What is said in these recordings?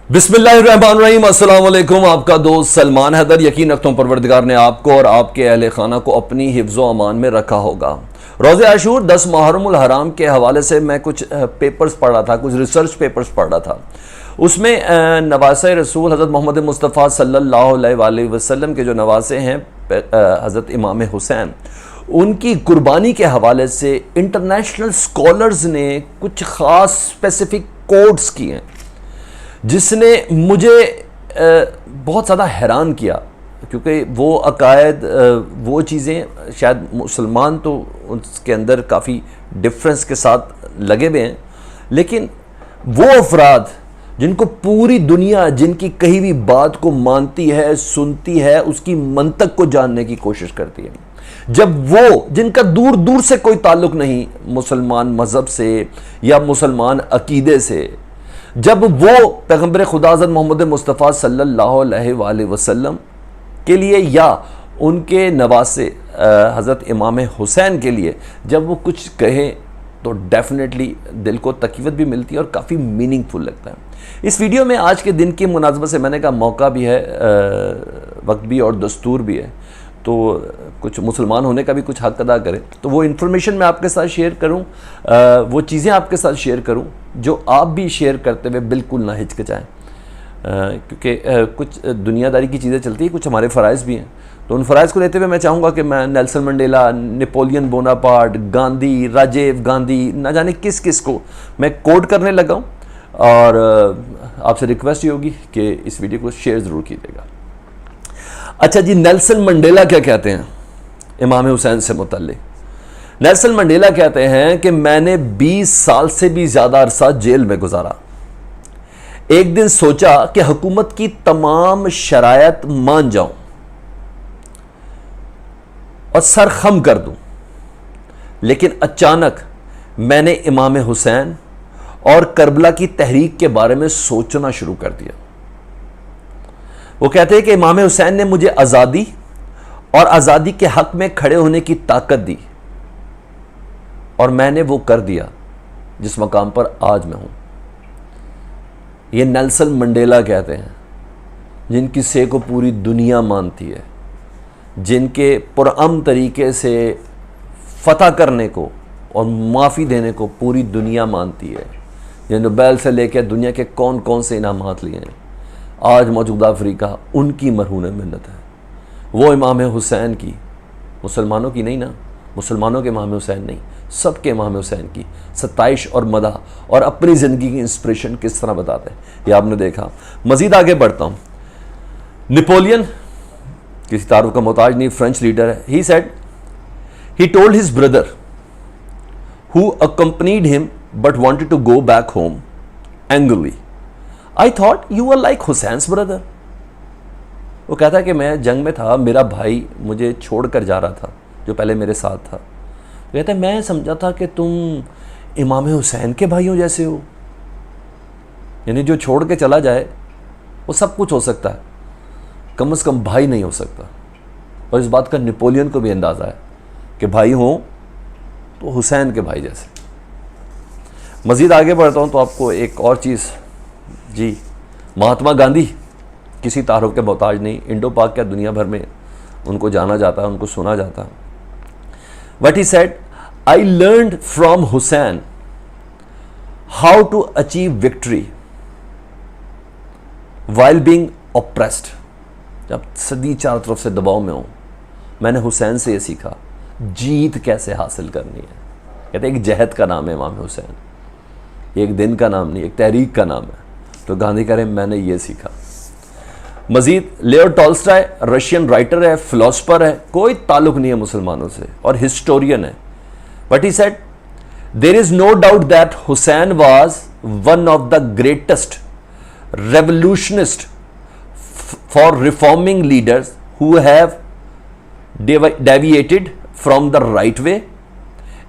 बिस्मिल्लाहिर्रहमानिर्रहीम, अस्सलाम वालेकुम। आपका दोस्त सलमान हैदर। यकीन रखता हूँ परवरदिगार ने आपको और आपके अहले खाना को अपनी हिफ्ज़ो अमान में रखा होगा। रोज़े आशूर 10 मुहर्रमुल हराम के हवाले से मैं कुछ पेपर्स पढ़ रहा था, कुछ रिसर्च पेपर्स पढ़ रहा था। उसमें नवासे रसूल हज़रत मोहम्मद मुस्तफ़ा सल्लल्लाहु अलैहि वसल्लम के जो नवासे हैं हज़रत इमाम हुसैन, उनकी कुर्बानी के हवाले से इंटरनेशनल स्कॉलर्स ने कुछ ख़ास स्पेसिफ़िक कोड्स किए हैं, जिसने मुझे बहुत ज़्यादा हैरान किया, क्योंकि वो अकायद वो चीज़ें शायद मुसलमान तो उसके अंदर काफ़ी डिफरेंस के साथ लगे हुए हैं, लेकिन वो अफराद जिनको पूरी दुनिया जिनकी कही हुई बात को मानती है, सुनती है, उसकी मंतक को जानने की कोशिश करती है, जब वो जिनका दूर दूर से कोई ताल्लुक़ नहीं मुसलमान मज़हब से या मुसलमान अकीदे से, जब वो पैगम्बर खुदा हज़रत मोहम्मद मुस्तफ़ा सल्लल्लाहु अलैहि वसल्लम के लिए या उनके नवासे हज़रत इमाम हुसैन के लिए जब वो कुछ कहें तो डेफिनेटली दिल को तकीवत भी मिलती है और काफ़ी मीनिंगफुल लगता है। इस वीडियो में आज के दिन की मुनासबत से मैंने कहा मौका भी है, वक्त भी और दस्तूर भी है, तो कुछ मुसलमान होने का भी कुछ हक़ अदा करें, तो वो इन्फॉर्मेशन मैं आपके साथ शेयर करूं, वो चीज़ें आपके साथ शेयर करूं जो आप भी शेयर करते हुए बिल्कुल ना हिचकिचाएं, क्योंकि कुछ दुनियादारी की चीज़ें चलती हैं, कुछ हमारे फ़राइज़ भी हैं। तो उन फ़राइज़ को लेते हुए मैं चाहूँगा कि मैं Nelson Mandela, Napoleon Bonaparte, Gandhi, Rajiv Gandhi, ना जाने किस किस को मैं कोट करने लगा हूँ, और आपसे रिक्वेस्ट ये होगी कि इस वीडियो को शेयर ज़रूर कीजिएगा। अच्छा जी, नेल्सन मंडेला क्या कहते हैं इमाम हुसैन से मुतल्लिक? नेल्सन मंडेला कहते हैं कि मैंने 20 साल से भी ज़्यादा अरसा जेल में गुजारा। एक दिन सोचा कि हुकूमत की तमाम शरायत मान जाऊं और सर खम कर दूं, लेकिन अचानक मैंने इमाम हुसैन और करबला की तहरीक के बारे में सोचना शुरू कर दिया। वो कहते हैं कि इमाम हुसैन ने मुझे आज़ादी और आज़ादी के हक में खड़े होने की ताकत दी, और मैंने वो कर दिया जिस मकाम पर आज मैं हूं। ये नेल्सन मंडेला कहते हैं, जिनकी से को पूरी दुनिया मानती है, जिनके पुरअमन तरीके से फतह करने को और माफ़ी देने को पूरी दुनिया मानती है, जिन्हें नोबेल से लेकर दुनिया के कौन कौन से इनामात लिए हैं। आज मौजूदा अफ्रीका उनकी मरहून मिन्नत है। वो इमाम हुसैन की, मुसलमानों की नहीं ना, मुसलमानों के इमाम हुसैन नहीं, सबके इमाम हुसैन की सताइश और मदा और अपनी ज़िंदगी की इंस्पिरेशन किस तरह बताते हैं, ये आपने देखा। मज़ीद आगे बढ़ता हूँ। नेपोलियन किसी तारुफ का मोहताज नहीं, फ्रेंच लीडर है। He said he told his brother who accompanied him but wanted to go back home angrily, I thought you are like Hussain's brother. वो कहता कि मैं जंग में था, मेरा भाई मुझे छोड़ कर जा रहा था जो पहले मेरे साथ था। कहता है मैं समझा था कि तुम इमाम हुसैन के भाइयों जैसे हो, यानी जो छोड़ के चला जाए वो सब कुछ हो सकता है, कम से कम भाई नहीं हो सकता। और इस बात का नेपोलियन को भी अंदाज़ा है कि भाई हो तो हुसैन के भाई जैसे। मज़ीद आगे बढ़ता हूँ तो आपको एक और चीज़ जी, महात्मा गांधी किसी तारुफ के मोहताज नहीं, इंडो पाक क्या दुनिया भर में उनको जाना जाता है, उनको सुना जाता है। What he said, I learned from Hussein how to achieve victory while being oppressed. जब सदी चारों तरफ से दबाव में हूं, मैंने हुसैन से ये सीखा जीत कैसे हासिल करनी है। कहते एक जहद का नाम है इमाम हुसैन, एक दिन का नाम नहीं, एक तहरीक का नाम है। तो गांधी कह रहे मैंने ये सीखा। मजीद लियो टॉल्स्टॉय रशियन राइटर है, फिलोसफर है, कोई ताल्लुक नहीं है मुसलमानों से, और हिस्टोरियन है। But he said there is no doubt that Hussain was one of the greatest revolutionist for reforming leaders who have deviated from the right way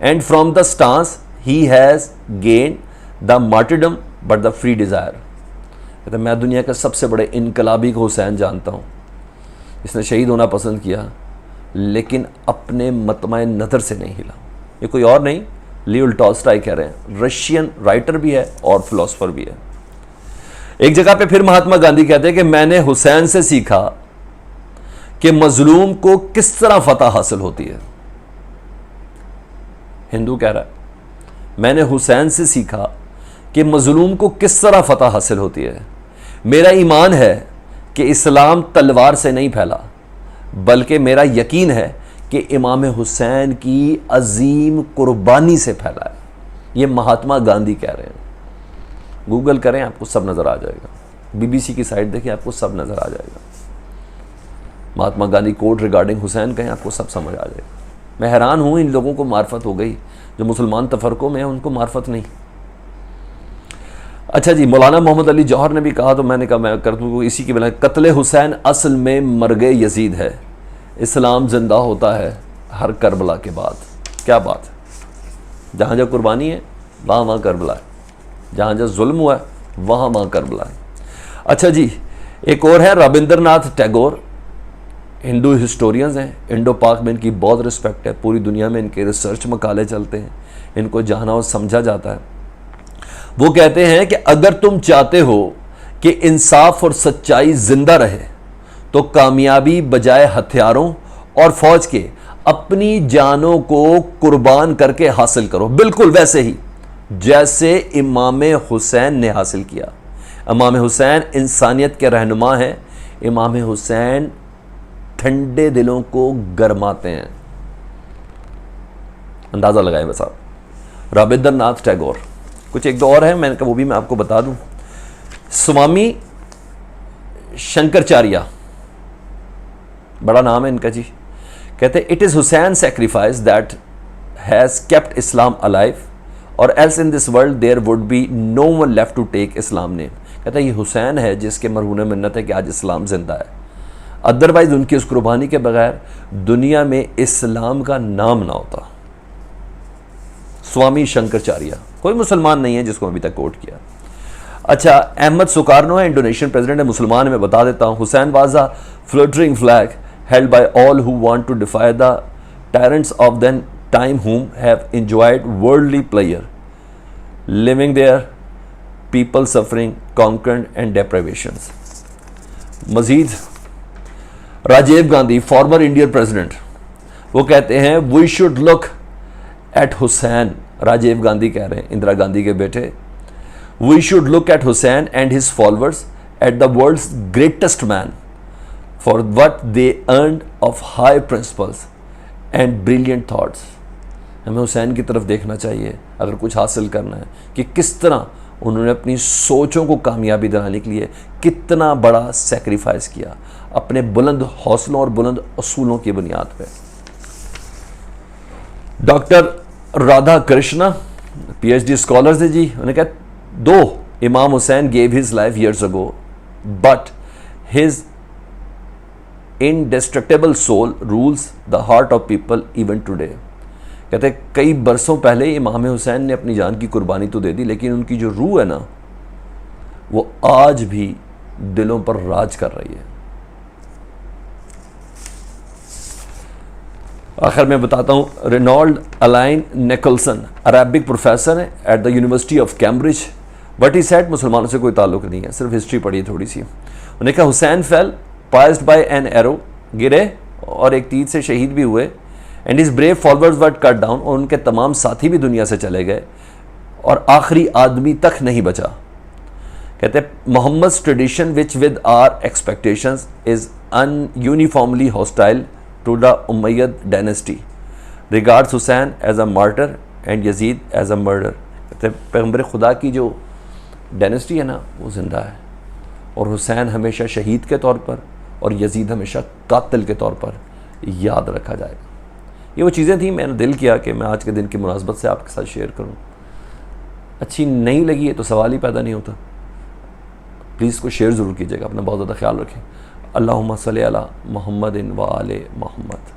and from the stance he has gained the martyrdom but the free desire. कहते मैं दुनिया के सबसे बड़े इनकलाबी को हुसैन जानता हूँ, इसने शहीद होना पसंद किया लेकिन अपने मतमाए नज़र से नहीं हिला। ये कोई और नहीं, लियो टॉल्स्टॉय कह रहे हैं, रशियन राइटर भी है और फिलोसफर भी है। एक जगह पे फिर महात्मा गांधी कहते हैं कि मैंने हुसैन से सीखा कि मजलूम को किस तरह फतह हासिल होती है। हिंदू कह रहा है मैंने हुसैन से सीखा कि मजलूम को किस तरह फतह हासिल होती है। मेरा ईमान है कि इस्लाम तलवार से नहीं फैला, बल्कि मेरा यकीन है कि इमाम हुसैन की अजीम कुर्बानी से फैला है। ये महात्मा गांधी कह रहे हैं। गूगल करें, आपको सब नज़र आ जाएगा। बीबीसी की साइट देखिए, आपको सब नज़र आ जाएगा। महात्मा गांधी कोट रिगार्डिंग हुसैन कहें, आपको सब समझ आ जाएगा। मैं हैरान हूँ, इन लोगों को मार्फत हो गई जो मुसलमान तफरकों में, उनको मार्फत नहीं। अच्छा जी, मौलाना मोहम्मद अली जौहर ने भी कहा, तो मैंने कहा मैं कर दूँ इसी की बना। कत्ले हुसैन असल में मरगे यजीद है, इस्लाम जिंदा होता है हर करबला के बाद। क्या बात है, जहाँ जहाँ कुर्बानी है वहाँ वहाँ करबला है, जहाँ जहाँ जुल्म हुआ है वहाँ वहाँ करबला है। अच्छा जी, एक और है रविंद्रनाथ टैगोर, हिंदू हिस्टोरियंस हैं, इंडो पाक में इनकी बहुत रिस्पेक्ट है, पूरी दुनिया में इनके रिसर्च मकाले चलते हैं, इनको जाना और समझा जाता है। वो कहते हैं कि अगर तुम चाहते हो कि इंसाफ और सच्चाई जिंदा रहे तो कामयाबी बजाय हथियारों और फौज के अपनी जानों को कुर्बान करके हासिल करो, बिल्कुल वैसे ही जैसे इमाम हुसैन ने हासिल किया। इमाम हुसैन इंसानियत के रहनुमा हैं। इमाम हुसैन ठंडे दिलों को गरमाते हैं। अंदाजा लगाएं बस आप। रविंद्रनाथ टैगोर, कुछ एक दो और है, मैंने कहा वो भी मैं आपको बता दूं। स्वामी शंकराचार्य, बड़ा नाम है इनका जी। कहते हैं it is Hussain sacrifice that has kept Islam alive और else in this world there would be no one left to take Islam name. कहता है ये हुसैन है जिसके मरहून मिन्नत है कि आज इस्लाम जिंदा है, अदरवाइज उनकी उस कुर्बानी के बगैर दुनिया में इस्लाम का नाम ना होता। स्वामी शंकराचार्य, कोई मुसलमान नहीं है जिसको अभी तक कोट किया। अच्छा, अहमद सुकारनो है, इंडोनेशियन प्रेसिडेंट है, मुसलमान है, मैं बता देता हूँ। Hussain was a fluttering flag held by all who want to defy the tyrants of then time whom have enjoyed worldly pleasure, living there, people suffering, conquered and deprivations. Majid Rajiv Gandhi, former Indian president, वो कहते हैं we should look at Hussain. Rajiv Gandhi कह रहे हैं, इंदिरा गांधी के बेटे, we should look at Hussain and his followers at the world's greatest man for what they earned of high principles and brilliant thoughts. हमें हुसैन की तरफ देखना चाहिए अगर कुछ हासिल करना है कि किस तरह उन्होंने अपनी सोचों को कामयाबी दिलाने के लिए कितना बड़ा सेक्रीफाइस किया, अपने बुलंद हौसलों और बुलंद असूलों की बुनियाद पे। Doctor Radha Krishna, PhD scholars है जी, उन्होंने कहा दो इमाम Hussain gave his life years ago but his indestructible soul rules the heart of people even today. कहते हैं कई बरसों पहले इमाम हुसैन ने अपनी जान की कुर्बानी तो दे दी, लेकिन उनकी जो रूह है ना वो आज भी दिलों पर राज कर रही है। आखिर में बताता हूँ, Reynold Alleyne Nicholson Arabic professor है at the university of Cambridge, but he said मुसलमानों से कोई ताल्लुक नहीं है, सिर्फ हिस्ट्री पढ़ी थोड़ी सी। उन्होंने कहा Hussain fail passed by an arrow, गिरे और एक तीर से शहीद भी हुए, and his brave followers were cut down, और उनके तमाम साथी भी दुनिया से चले गए और आखिरी आदमी तक नहीं बचा। कहते Muhammad's tradition which with are expectations is uniformly hostile to the Umayyad dynasty, regards Hussain as a martyr and Yazid as a murder. कहते पैगंबर खुदा की जो डायनेस्टी है ना वो जिंदा है, और हुसैन हमेशा शहीद के तौर पर और यजीद हमेशा कातिल के तौर पर याद रखा जाएगा। ये वो चीज़ें थी, मैंने दिल किया कि मैं आज के दिन की मुनासबत से आपके साथ शेयर करूं। अच्छी नहीं लगी है तो सवाल ही पैदा नहीं होता। प्लीज़ इसको शेयर ज़रूर कीजिएगा। अपना बहुत ज़्यादा ख्याल रखें। अल्लाहुम्मा सल्ली अला मुहम्मदिन व आले मुहम्मद।